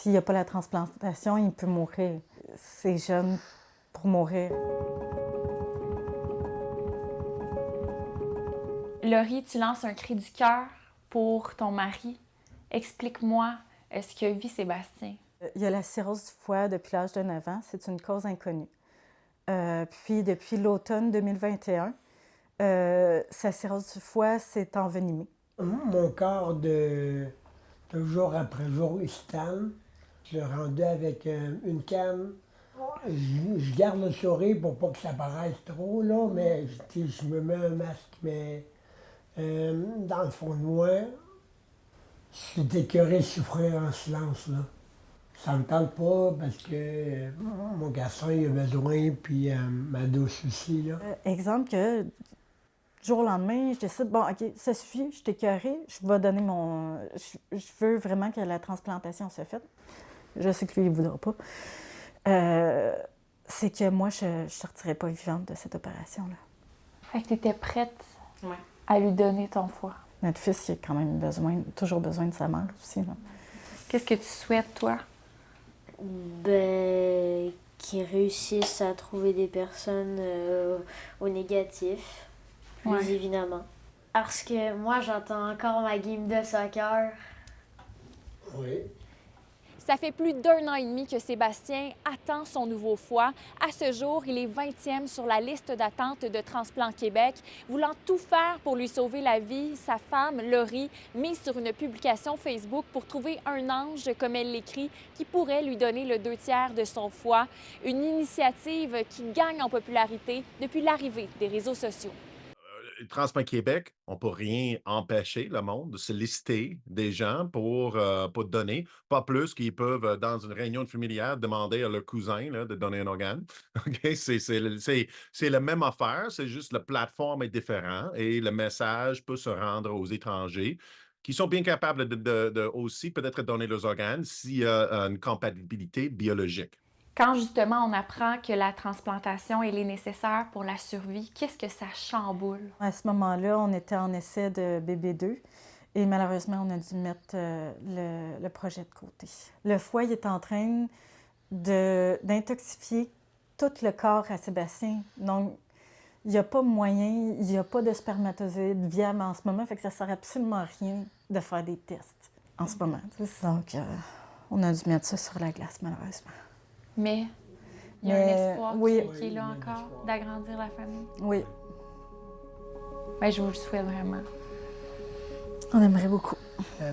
s'il n'y a pas la transplantation, il peut mourir. C'est jeune pour mourir. Laurie, tu lances un cri du cœur pour ton mari. Explique-moi ce que vit Sébastien. Il y a la cirrhose du foie depuis l'âge de 9 ans. C'est une cause inconnue. Puis depuis l'automne 2021, sa cirrhose du foie s'est envenimée. Mon corps, de jour après jour, il stagne. Je suis rendu avec une canne. Je garde le sourire pour pas que ça paraisse trop, là, mais je me mets un masque. Mais dans le fond de moi, je suis écœuré de souffrir en silence, là. Ça me tente pas parce que mon garçon il a besoin, puis ma douce aussi, là. Exemple que du jour au lendemain, je décide, bon, OK, ça suffit, je suis écœurée, je vais donner mon... Je veux vraiment que la transplantation se fasse. Je sais que lui, il ne voudra pas. C'est que moi, je ne sortirais pas vivante de cette opération-là. Fait que tu étais prête à lui donner ton foie. Notre fils, il a quand même toujours besoin de sa mère aussi, là. Qu'est-ce que tu souhaites, toi? Ben, qu'ils réussissent à trouver des personnes au négatif, plus évidemment. Parce que moi, j'entends encore ma game de soccer. Oui. Ça fait plus d'1 an et demi que Sébastien attend son nouveau foie. À ce jour, il est 20e sur la liste d'attente de Transplant Québec. Voulant tout faire pour lui sauver la vie, sa femme, Laurie, mise sur une publication Facebook pour trouver un ange, comme elle l'écrit, qui pourrait lui donner le 2/3 de son foie. Une initiative qui gagne en popularité depuis l'arrivée des réseaux sociaux. Transplant Québec, on ne peut rien empêcher le monde de solliciter des gens pour donner, pas plus qu'ils peuvent, dans une réunion familiale, demander à leur cousin là, de donner un organe. Okay? C'est la même affaire, c'est juste la plateforme est différente et le message peut se rendre aux étrangers qui sont bien capables de aussi peut-être donner leurs organes s'il y a une compatibilité biologique. Quand justement on apprend que la transplantation elle est nécessaire pour la survie, qu'est-ce que ça chamboule? À ce moment-là, on était en essai de bébé 2 et malheureusement, on a dû mettre le projet de côté. Le foie il est en train d'intoxifier tout le corps à Sébastien. Donc, il n'y a pas moyen, il n'y a pas de spermatozoïdes viables en ce moment, fait que ça ne sert absolument à rien de faire des tests en ce moment. Donc, on a dû mettre ça sur la glace, malheureusement. Mais il y a un espoir oui. qui est là encore, d'agrandir la famille. Oui. Ben, je vous le souhaite vraiment. On aimerait beaucoup. Ah,